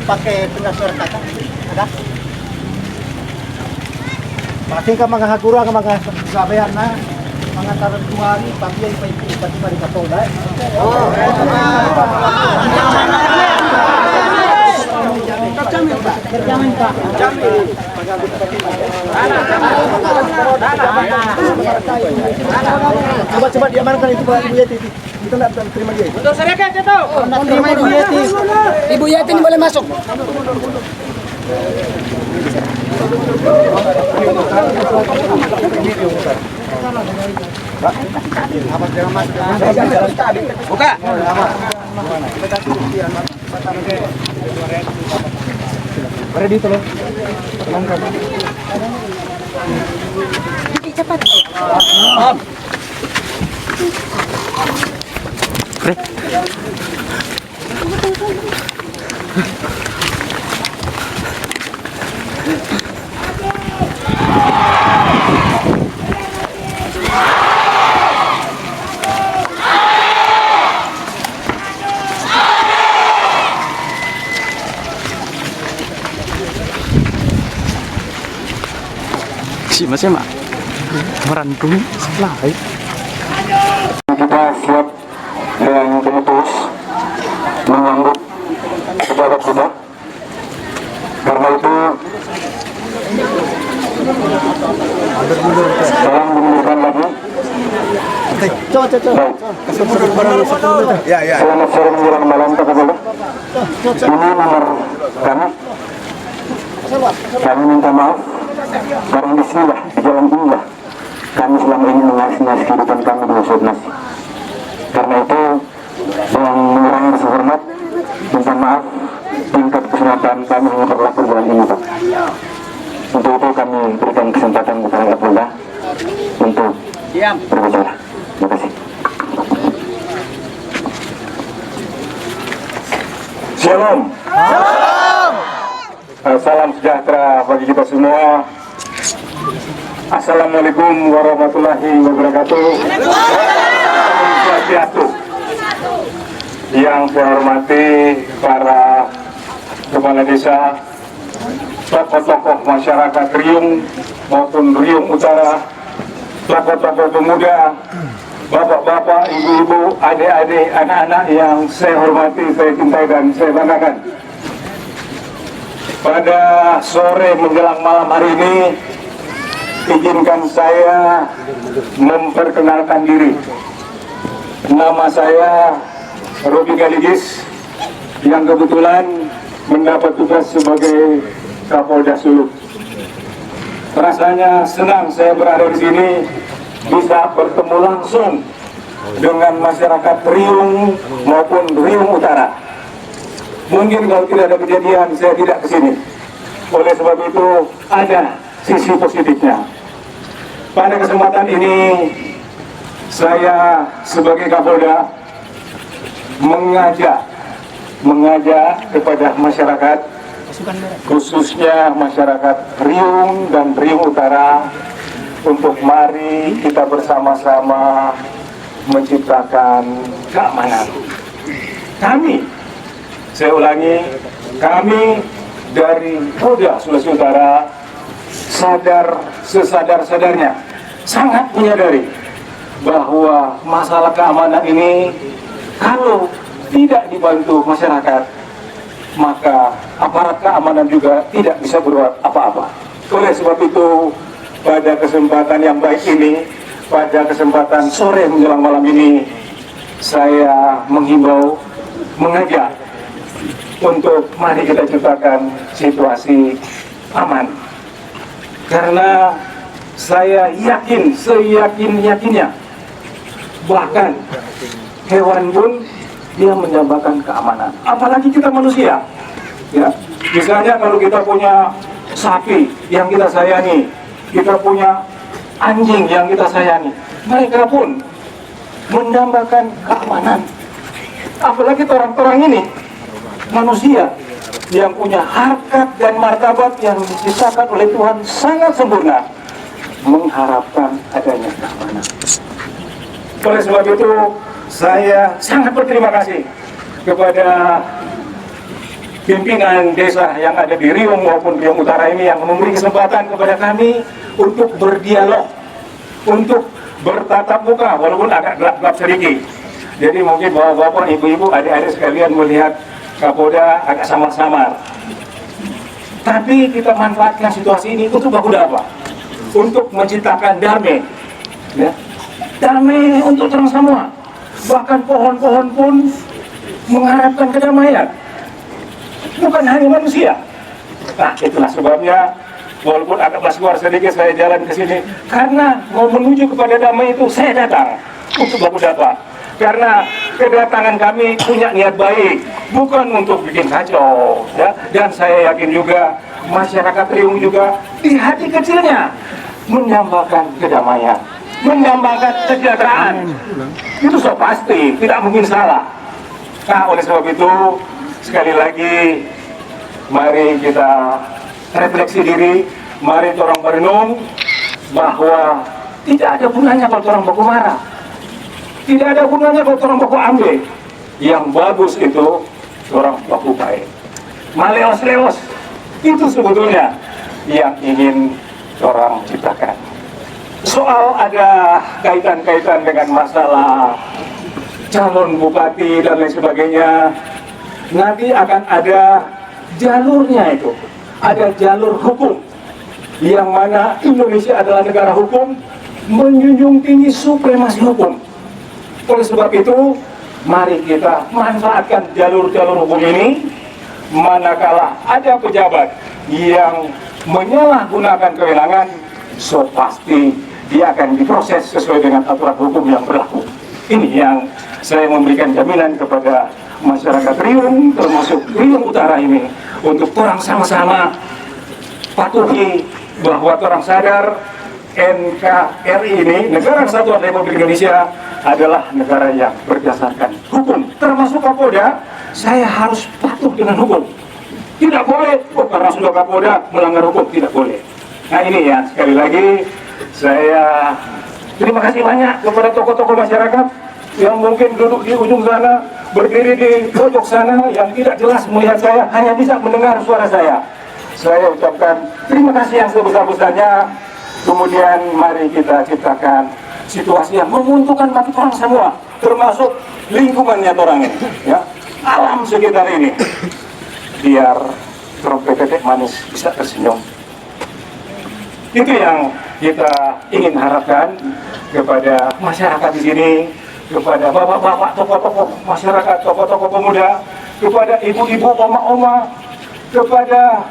pakai pengasur kata ada pasti ka mga hagura ka mga sabayan na mga tarantuari pati ay pati pa rin Kapolda coba diamankan itu Pak Ibu Yeti kita tidak terima dia untuk serahkan itu terima Ibu Yeti ini boleh masuk buka ready tolong cepat si masih mak merandung setelah kita siap dengan pemutus menyambut kepada kuda. Karena itu saya menunjukkan lagi. Selamat sore menjelang malam teman-teman. Ini nomor kami. Kami minta maaf karena disinilah di jalan inilah kami selama ini mengakses kehidupan kami dengan Sodnas. Karena itu yang mengurangi rasa hormat, minta maaf tingkat kesempatan kami yang berlaku bulan ini Pak. Untuk itu kami berikan kesempatan kepada Kapolda untuk berbicara. Terima kasih. Shalom. Salam sejahtera bagi kita semua. Assalamualaikum warahmatullahi wabarakatuh. Yang saya hormati para kepala desa, tokoh-tokoh masyarakat Riung maupun Riung Utara, tokoh-tokoh pemuda, bapak-bapak, ibu-ibu, adik-adik, anak-anak yang saya hormati, saya cintai dan saya banggakan. Pada sore menjelang malam hari ini, izinkan saya memperkenalkan diri. Nama saya Robi Galigis, yang kebetulan mendapat tugas sebagai Kapolda Sulut. Rasanya senang saya berada di sini, bisa bertemu langsung dengan masyarakat Riung maupun Riung Utara. Mungkin kalau tidak ada kejadian, saya tidak ke sini. Oleh sebab itu, ada sisi positifnya. Pada kesempatan ini, saya sebagai Kapolda mengajak kepada masyarakat, khususnya masyarakat Riung dan Riung Utara, untuk mari kita bersama-sama menciptakan keamanan. Saya ulangi, kami dari Polda Sulawesi Utara sesadar-sadarnya sangat menyadari bahwa masalah keamanan ini kalau tidak dibantu masyarakat, maka aparat keamanan juga tidak bisa berbuat apa-apa. Oleh sebab itu, pada kesempatan yang baik ini, pada kesempatan sore menjelang malam ini, saya menghimbau, mengajak untuk mari kita ciptakan situasi aman. Karena saya yakin, seyakin-yakinnya, bahkan hewan pun dia menjabarkan keamanan. Apalagi kita manusia. Ya, misalnya kalau kita punya sapi yang kita sayangi, kita punya anjing yang kita sayangi, mereka pun mendambakan keamanan. Apalagi orang-orang ini, manusia yang punya harkat dan martabat yang diciptakan oleh Tuhan sangat sempurna, mengharapkan adanya keamanan. Oleh sebab itu, saya sangat berterima kasih kepada pimpinan desa yang ada di Riung maupun Riung Utara ini yang memberi kesempatan kepada kami untuk berdialog, untuk bertatap muka walaupun agak gelap-gelap sedikit. Jadi mungkin bapak-bapak, ibu-ibu, adik-adik sekalian melihat Kapolda agak samar-samar. Tapi kita manfaatkan situasi ini untuk baku apa? Untuk menciptakan damai, ya. Damai untuk orang semua. Bahkan pohon-pohon pun mengharapkan kedamaian, bukan hanya manusia. Nah, itulah sebabnya walaupun agak keluar sedikit saya jalan ke sini karena mau menuju kepada damai itu saya datang untuk baku dapat. Karena kedatangan kami punya niat baik, bukan untuk bikin kacau, ya. Dan saya yakin juga masyarakat Riung juga di hati kecilnya menambahkan kedamaian, menambahkan kesejahteraan. Itu so pasti, tidak mungkin salah. Nah, oleh sebab itu sekali lagi mari kita refleksi diri, mari orang berenung bahwa tidak ada gunanya kalau orang baku marah. Tidak ada gunanya kalau orang baku ambil. Yang bagus itu orang baku baik. Maleos-leos itu sebetulnya yang ingin orang ciptakan. Soal ada kaitan-kaitan dengan masalah calon bupati dan lain sebagainya, nanti akan ada jalurnya itu. Ada jalur hukum, yang mana Indonesia adalah negara hukum, menjunjung tinggi supremasi hukum. Oleh sebab itu, mari kita manfaatkan jalur-jalur hukum ini. Manakala ada pejabat yang menyalahgunakan kewenangan, so pasti dia akan diproses sesuai dengan aturan hukum yang berlaku. Ini yang saya memberikan jaminan kepada masyarakat Riung, termasuk Riung Utara ini, untuk orang sama-sama patuhi bahwa orang sadar NKRI ini, Negara Kesatuan Republik Indonesia, adalah negara yang berdasarkan hukum. Termasuk Kapolda, saya harus patuh dengan hukum. Tidak boleh, karena sudah Kapolda melanggar hukum, tidak boleh. Nah ini ya, sekali lagi saya terima kasih banyak kepada tokoh-tokoh masyarakat yang mungkin duduk di ujung sana, berdiri di pojok sana, yang tidak jelas melihat saya, hanya bisa mendengar suara saya. Saya ucapkan terima kasih yang sebesar-besarnya. Kemudian mari kita ciptakan situasi yang menguntungkan bagi orang semua, termasuk lingkungannya orang ini, ya, alam sekitar ini, biar trompet manis bisa tersenyum. Itu yang kita ingin harapkan kepada masyarakat di sini, kepada bapak-bapak, tokoh-tokoh masyarakat, tokoh-tokoh pemuda, kepada ibu-ibu, oma-oma, kepada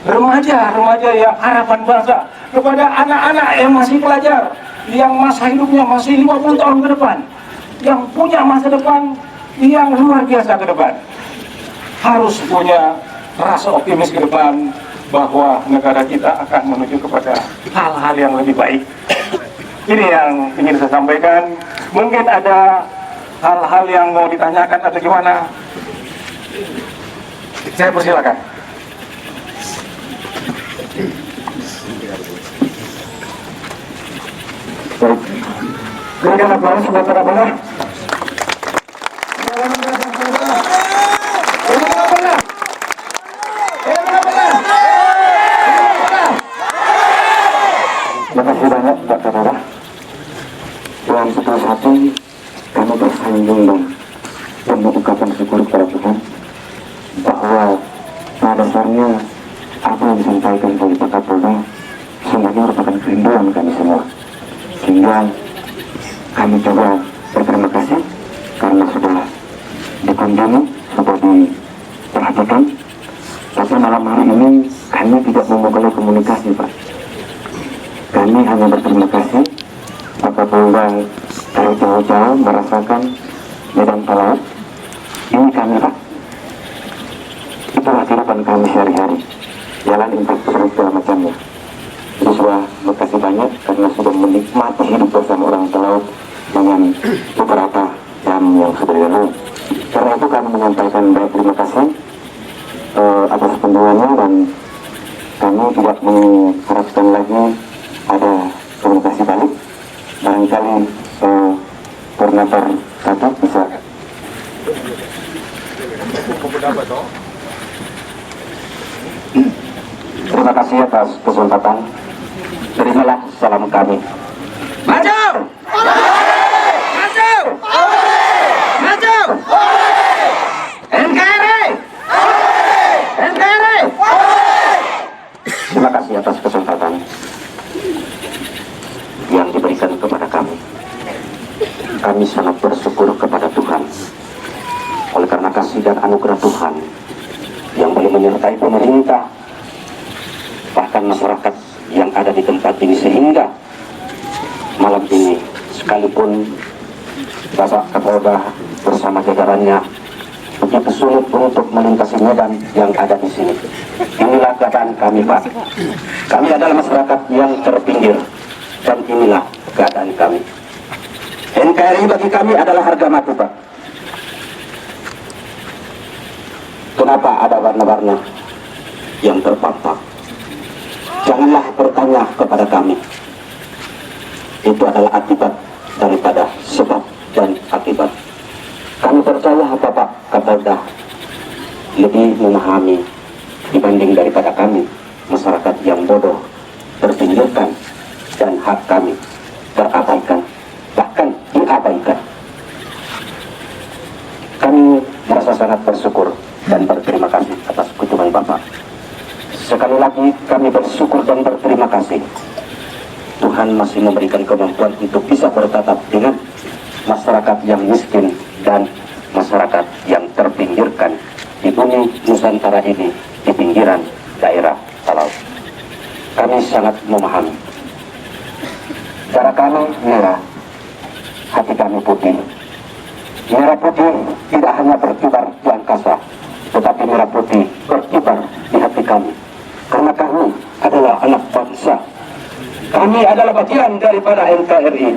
remaja-remaja yang harapan bangsa, kepada anak-anak yang masih pelajar, yang masa hidupnya masih 50 tahun ke depan, yang punya masa depan yang luar biasa ke depan. Harus punya rasa optimis ke depan bahwa negara kita akan menuju kepada hal-hal yang lebih baik. Ini yang ingin saya sampaikan. Mungkin ada hal-hal yang mau ditanyakan atau gimana? Saya persilakan. Berikan aplaus buat para benar. Terima kasih banyak Pak Kapolda. Dalam setelah hati kami bersanjung dan mengucapkan syukur kepada Tuhan bahwa pada dasarnya apa yang disampaikan oleh Pak Kapolda semuanya merupakan kerinduan kami semua. Sehingga kami coba berterima kasih karena sudah dikunjungi, sudah diperhatikan. Tapi malam hari ini kami tidak memulai komunikasi, Pak. Kami hanya berterima kasih Pak Kapolda dari jauh-jauh merasakan medan pelaut. Ini kami, Pak. Itulah kehidupan kami sehari-hari. Jalan infrastruktur segala macamnya. Jadi sudah makasih banyak karena sudah menikmati hidup bersama orang pelaut dengan beberapa jam yang sudah dilalui. Karena itu kami menyampaikan baik terima kasih atas kunjungannya, dan kami tidak mengharapkan lagi ada komunikasi balik. Barangkali koordinator satu bisa. Terima kasih atas kesempatan. Terimalah salam kami. Maju! Maju! Maju! NKRI! NKRI! Terima kasih atas kesempatan yang diberikan kepada kami. Kami sangat bersyukur kepada Tuhan. Oleh karena kasih dan anugerah Tuhan yang boleh menyertai pemerintah, bahkan masyarakat yang ada di tempat ini, sehingga malam ini sekalipun Bapak Kapolda bersama jajarannya begitu sulit untuk melintasi medan yang ada di sini. Inilah keadaan kami, Pak. Kami adalah masyarakat yang terpinggir, dan inilah keadaan kami. NKRI bagi kami adalah harga mati, Pak. Kenapa ada warna-warna yang terpampang? Janganlah bertanya kepada kami. Itu adalah akibat daripada sebab dan akibat. Kami percaya Bapak Kapolda lebih memahami dibanding daripada kami, masyarakat yang bodoh, terpinggirkan, dan hak kami terabaikan, bahkan diabaikan. Kami merasa sangat bersyukur dan berterima kasih atas kunjungan Bapak. Sekali lagi kami bersyukur dan berterima kasih. Tuhan masih memberikan kemampuan untuk bisa bertatap dengan masyarakat yang miskin dan masyarakat yang terpinggirkan di bumi Nusantara ini, di pinggiran daerah Talau. Kami sangat memahami. Cara kami merah, hati kami putih. Merah putih tidak hanya berkibar di angkasa, tetapi merah putih berkibar di hati kami. Karena kami adalah anak bangsa. Kami adalah bagian daripada NKRI.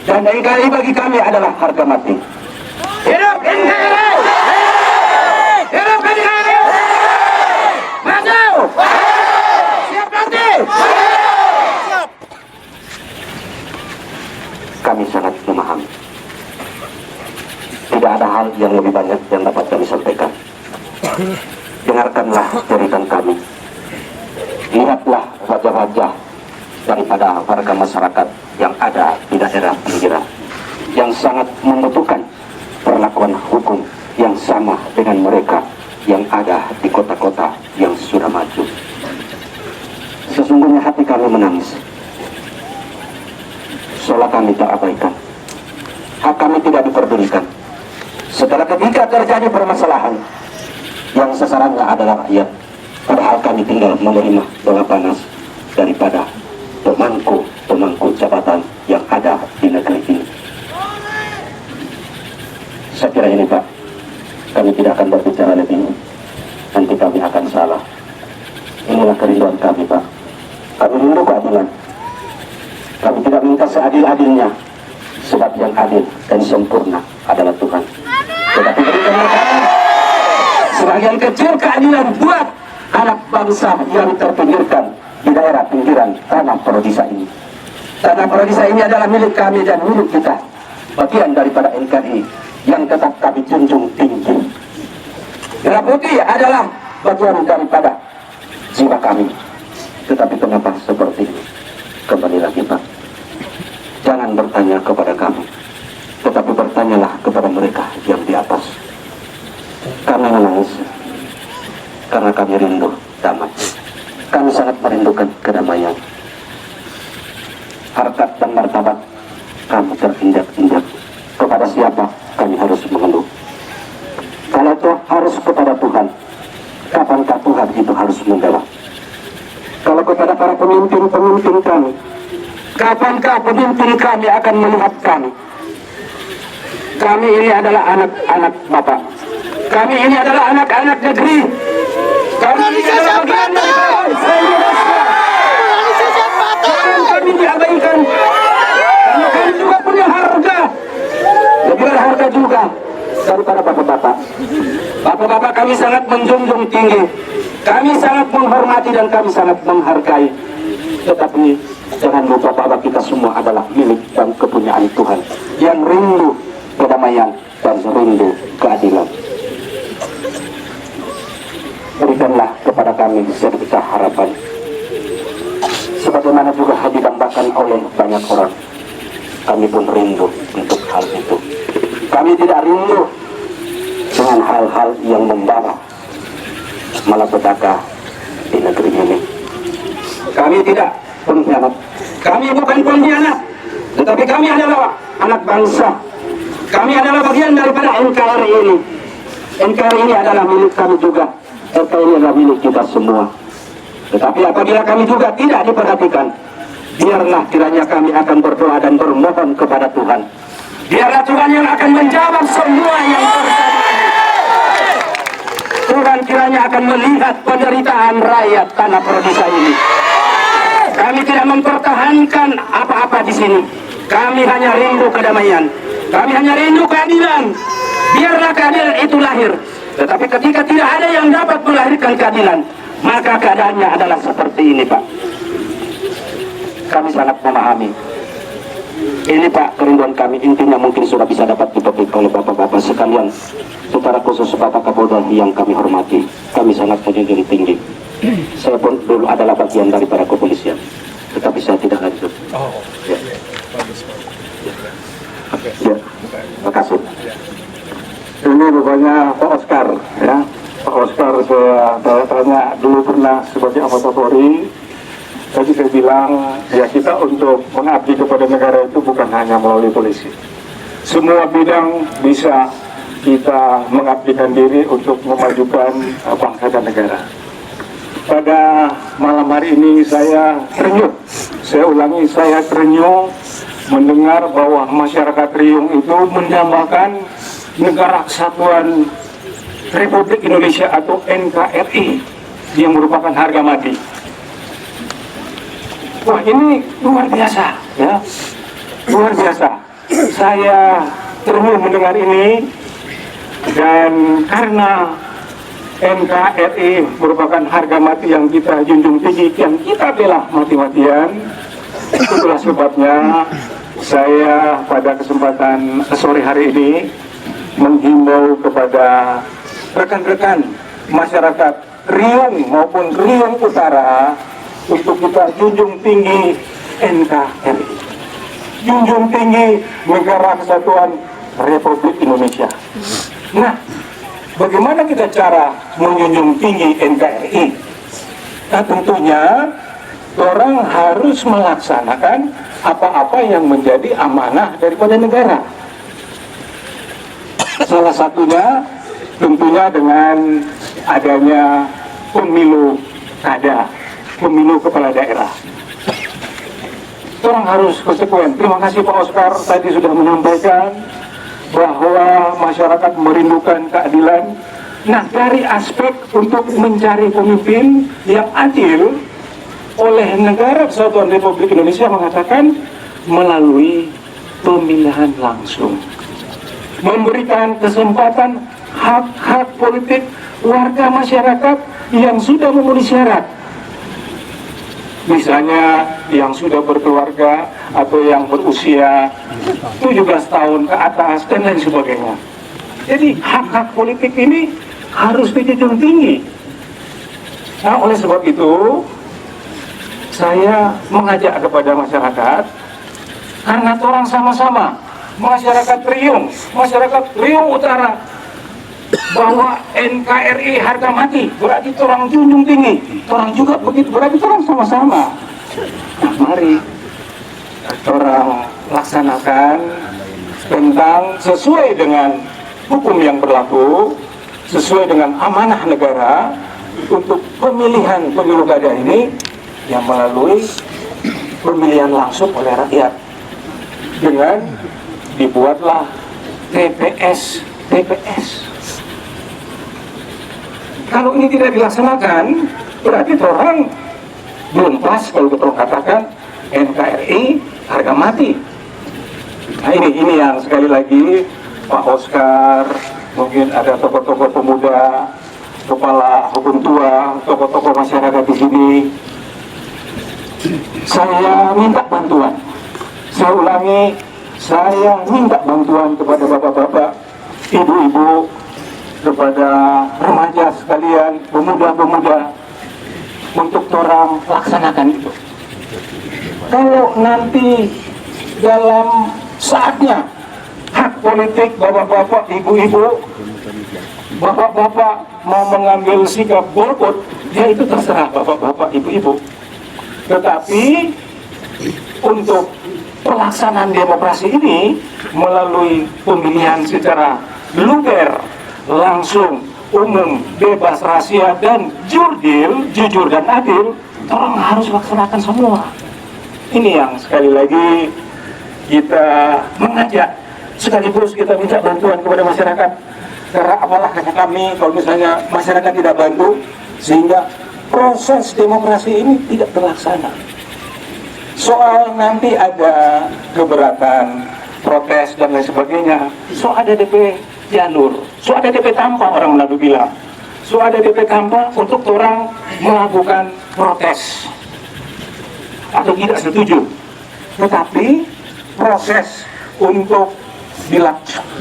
Dan NKRI bagi kami adalah harga mati. Hidup NKRI! Hidup NKRI! Maju! Siap mati! Kami sangat memahami. Tidak ada hal yang lebih banyak yang dapat kami sampaikan. Dengarkanlah cerita kami. Lihatlah wajah-wajah daripada warga masyarakat yang ada di daerah pinggiran, yang sangat membutuhkan perlakuan hukum yang sama dengan mereka yang ada di kota-kota yang sudah maju. Sesungguhnya hati kami menangis. Sholat kami terabaikan, hak kami tidak diperdulikan. Setelah ketika terjadi permasalahan yang sasarannya adalah rakyat, padahal kami tinggal menerima bola panas daripada pemangku jabatan yang ada di negeri ini. Saya kira ini, Pak, kami tidak akan berbicara lebih, nanti kami akan salah. Inilah kerinduan kami, Pak. Kami rindu keadilan. Kami tidak minta seadil-adilnya, sebab yang adil dan sempurna adalah Tuhan. Tetapi berikanlah kami sebagian kecil keadilan buat anak bangsa yang terpinggirkan di daerah pinggiran tanah Prodisa ini. Tanah Prodisa ini adalah milik kami dan milik kita, bagian daripada NKRI yang tetap kami junjung tinggi. Merah putih adalah bagian daripada jiwa kami. Tetapi kenapa seperti ini? Kembali lagi, Pak, jangan bertanya kepada kami, tetapi bertanyalah kepada mereka yang di atas. Kami menangis karena kami rindu damai. Kami sangat merindukan kedamaian. Harkat dan martabat kami terinjak-injak. Kepada siapa kami harus mengeluh? Kalau itu harus kepada Tuhan, kapankah Tuhan itu harus membela? Kalau kepada para pemimpin-pemimpin kami, kapankah pemimpin kami akan melihat kami? Kami ini adalah anak-anak Bapak. Kami ini adalah anak-anak negeri. Kami ini adalah bagian dari bangsa Indonesia. Jangan kami diabaikan. Karena kami juga punya harga. Lebih berharga juga daripada bapak-bapak. Bapak-bapak kami sangat menjunjung tinggi. Kami sangat menghormati dan kami sangat menghargai. Tetapi jangan lupa bahwa kita semua adalah milik dan kepunyaan Tuhan yang rindu kedamaian dan rindu keadilan. Berikanlah kepada kami sedikit oleh banyak orang. Kami pun rindu untuk hal itu. Kami tidak rindu dengan hal-hal yang membawa malapetaka di negeri ini. Kami tidak pengkhianat. Kami bukan pengkhianat, tetapi kami adalah anak bangsa. Kami adalah bagian daripada NKRI ini. NKRI ini adalah milik kami juga. NKRI ini adalah milik kita semua. Tetapi apabila kami juga tidak diperhatikan, biarlah kiranya kami akan berdoa dan bermohon kepada Tuhan. Biarlah Tuhan yang akan menjawab semua yang terjadi. Tuhan kiranya akan melihat penderitaan rakyat tanah Perdesa ini. Kami tidak mempertahankan apa-apa di sini. Kami hanya rindu kedamaian. Kami hanya rindu keadilan. Biarlah keadilan itu lahir. Tetapi ketika tidak ada yang dapat melahirkan keadilan, maka keadaannya adalah seperti ini, Pak. Kami sangat memahami. Ini Pak, kerinduan kami intinya mungkin sudah bisa dapat dipetik oleh bapak-bapak sekalian. Secara khusus Bapak Kapolda yang kami hormati, kami sangat menjunjung tinggi. Saya pun dulu adalah bagian daripada kepolisian, tetapi saya tidak lanjut. Ya. Ya. Terima kasih. Ini rupanya Pak Oscar, ya. Pak Oscar saya tanya dulu pernah sebagai anggota Polri. Tadi saya bilang, ya kita untuk mengabdi kepada negara itu bukan hanya melalui polisi. Semua bidang bisa kita mengabdikan diri untuk memajukan bangsa dan negara. Pada malam hari ini saya terenyuh, saya ulangi, saya terenyuh mendengar bahwa masyarakat Riung itu mendambakan Negara Kesatuan Republik Indonesia atau NKRI yang merupakan harga mati. Wah, ini luar biasa, ya, luar biasa. Saya terenyuh mendengar ini, dan karena NKRI merupakan harga mati yang kita junjung tinggi, yang kita bela mati-matian, itulah sebabnya saya pada kesempatan sore hari ini menghimbau kepada rekan-rekan masyarakat Riung maupun Riung Utara untuk kita junjung tinggi NKRI, junjung tinggi Negara Kesatuan Republik Indonesia. Nah, bagaimana kita cara menjunjung tinggi NKRI? Nah, tentunya orang harus melaksanakan apa-apa yang menjadi amanah daripada negara. Salah satunya tentunya dengan adanya pemilu kada, pemilu kepala daerah. Orang harus konsekuen. Terima kasih Pak Oscar tadi sudah menyampaikan bahwa masyarakat merindukan keadilan. Nah, dari aspek untuk mencari pemimpin yang adil oleh Negara Kesatuan Republik Indonesia mengatakan melalui pemilihan langsung, memberikan kesempatan hak-hak politik warga masyarakat yang sudah memenuhi syarat, misalnya yang sudah berkeluarga atau yang berusia 17 tahun ke atas dan lain sebagainya. Jadi hak-hak politik ini harus dijunjung tinggi. Nah, oleh sebab itu saya mengajak kepada masyarakat, karena orang sama-sama masyarakat Riung Utara, bahwa NKRI harga mati berarti orang junjung tinggi, orang juga begitu, berarti orang sama-sama. Nah, mari orang laksanakan tentang sesuai dengan hukum yang berlaku, sesuai dengan amanah negara untuk pemilihan pemilu kada ini yang melalui pemilihan langsung oleh rakyat dengan dibuatlah TPS. Kalau ini tidak dilaksanakan, berarti orang belum pas kalau kita katakan NKRI harga mati. Nah, ini yang sekali lagi Pak Oscar, mungkin ada tokoh-tokoh pemuda, kepala hukum tua, tokoh-tokoh masyarakat di sini. Saya minta bantuan. Saya ulangi, saya minta bantuan kepada bapak-bapak, ibu-ibu, kepada remaja sekalian, pemuda-pemuda, untuk orang laksanakan itu. kalau nanti dalam saatnya hak politik bapak-bapak, ibu-ibu, bapak-bapak mau mengambil sikap golput, ya itu terserah bapak-bapak, ibu-ibu. Tetapi untuk pelaksanaan demokrasi ini melalui pemilihan secara luber, langsung, umum, bebas, rahasia, dan jujur dan adil, tolong harus laksanakan semua. Ini yang sekali lagi kita mengajak, sekaligus kita minta bantuan kepada masyarakat. Karena apalah kata kami kalau misalnya masyarakat tidak bantu, sehingga proses demokrasi ini tidak terlaksana. Soal nanti ada keberatan, protes dan lain sebagainya, so ada DP jalur, so ada DP tanpa, orang Manado bilang, so ada DP tanpa untuk orang melakukan protes atau tidak setuju. Tetapi proses untuk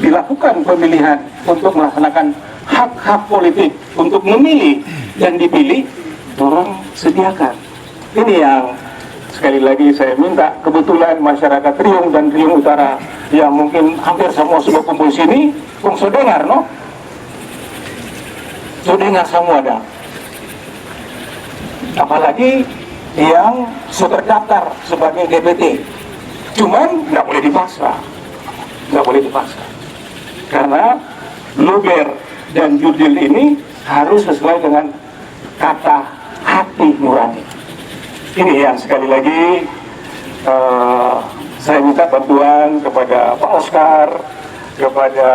dilakukan pemilihan untuk melaksanakan hak-hak politik untuk memilih dan dipilih, tolong sediakan. Ini yang sekali lagi saya minta. Kebetulan masyarakat Riung dan Riung Utara yang mungkin hampir semua sudah kumpul sini, kung so dengar, no? So dengar semua dah. Apalagi yang sudah terdaftar sebagai DPT. Cuman nggak boleh dipaksa. Nggak boleh dipaksa. Karena luber dan jurdil ini harus sesuai dengan kata hati nurani. Ini yang sekali lagi saya minta bantuan kepada Pak Oscar, kepada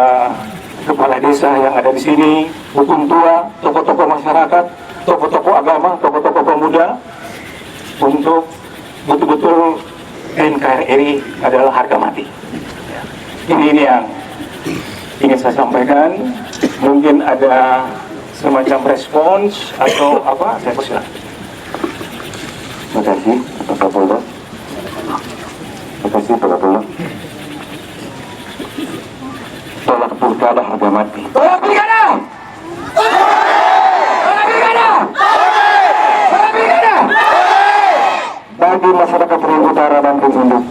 kepala desa yang ada di sini, hukum tua, tokoh-tokoh masyarakat, tokoh-tokoh agama, tokoh-tokoh pemuda, untuk betul-betul NKRI adalah harga mati. Ini yang ingin saya sampaikan. Mungkin ada semacam respons atau apa, saya persilakan. Terima kasih Pak Kapolda. Terima kasih Pak Kapolda. Tolak pilkada harga mati. Tolak pilkada! Tolak pilkada! Tolak pilkada! Bagi masyarakat Riung Utara dan Riung Induk,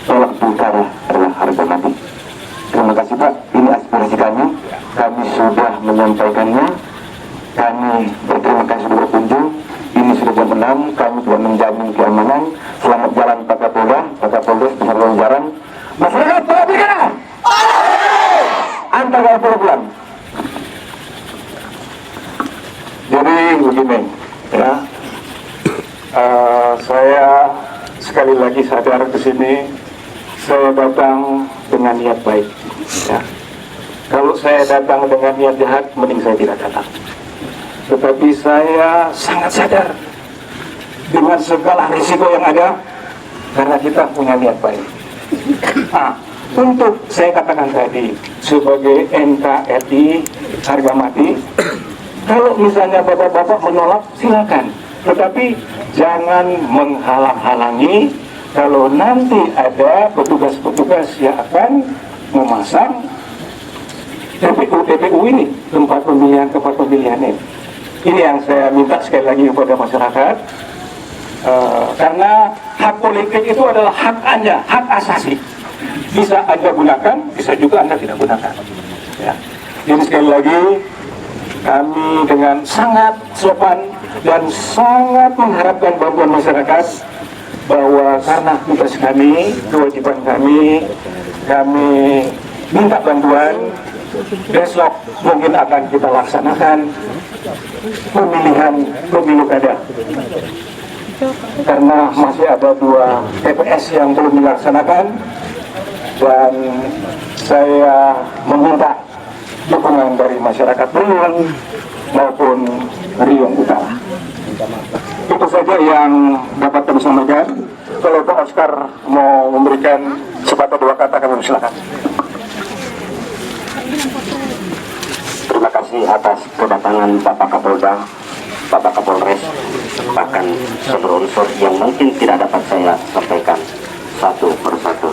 tolak pilkada adalah harga mati. Terima kasih Pak, ini aspirasi kami. Kami sudah menyampaikannya. Kami berterima kasih sudah berkunjung. Ini sudah jam 6, kami sudah menjamin keamanan. Selamat jalan Pak Kapolda, Pak Kapolres beserta jajaran. Masyarakat tolak pilkada! Antar kalau pulang. Jadi begini, ya, saya sekali lagi sadar ke sini, saya datang dengan niat baik. Ya. Kalau saya datang dengan niat jahat, mending saya tidak datang. Tetapi saya sangat sadar dengan segala risiko yang ada, karena kita punya niat baik. Untuk saya katakan tadi, sebagai NKRI harga mati, kalau misalnya bapak-bapak menolak, silakan. Tetapi jangan menghalang-halangi kalau nanti ada petugas-petugas yang akan memasang TPU ini, tempat pemilihan ini. Ini yang saya minta sekali lagi kepada masyarakat, karena hak politik itu adalah hak Anda, hak asasi. Bisa Anda gunakan, bisa juga Anda tidak gunakan. Ya. Jadi sekali lagi, kami dengan sangat sopan dan sangat mengharapkan bantuan masyarakat, bahwa karena tugas kami, kewajiban kami minta bantuan. Besok mungkin akan kita laksanakan pemilu kada, karena masih ada 2 TPS yang belum dilaksanakan, dan saya meminta dukungan dari masyarakat Riung maupun Riung Utara. Itu saja yang dapat kami sampaikan. Kalau Pak Oscar mau memberikan sepatah 2 kata, kami silakan. Terima kasih atas kedatangan Bapak Kapolda, Bapak Kapolres, bahkan seluruh unsur yang mungkin tidak dapat saya sampaikan satu persatu.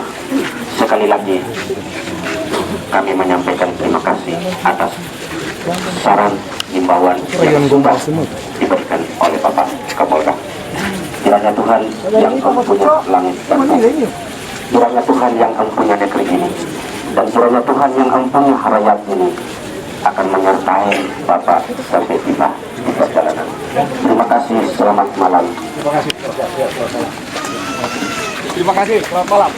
Sekali lagi kami menyampaikan terima kasih atas saran, himbauan yang sudah diberikan oleh Bapak Kapolda. Bila kiranya Tuhan yang mempunyai langit dan bumi, kiranya Tuhan yang mempunyai negeri ini, dan kiranya Tuhan yang mempunyai rakyat ini akan menyertai Bapak sampai tiba di perjalanan. Terima kasih, selamat malam. Terima kasih. Selamat malam.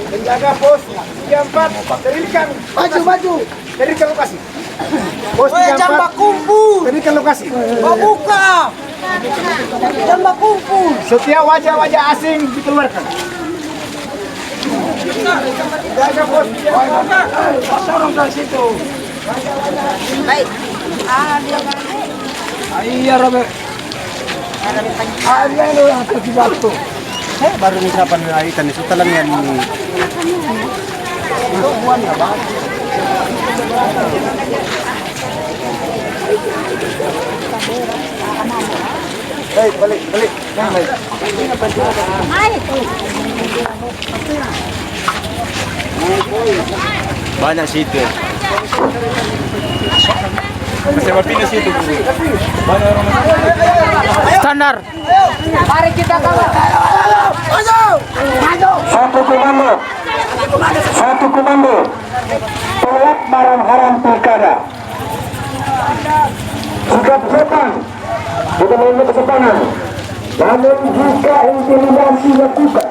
Penjaga pos 34 terikan maju terikan lokasi. Pos 34 jambak kumpul terikan lokasi. Buka jambak kumpul. Setiap wajah-wajah asing dikeluarkan. Penjaga pos 34 sorong dari situ. Baik. Iya Robert. Ada yang orang terjatuh. Baru nih kapan ikan itu telan yang ini. Itu buahnya bang. Baik, balik. Banyak situ. Masih pindah situ. Banyak orang. Standar. Mari kita kalah. Maju. Satu komando. Tolak barang haram pilkada. Sikap sopan, bukan hanya kesopanan, namun jika intimidasi dilakukan,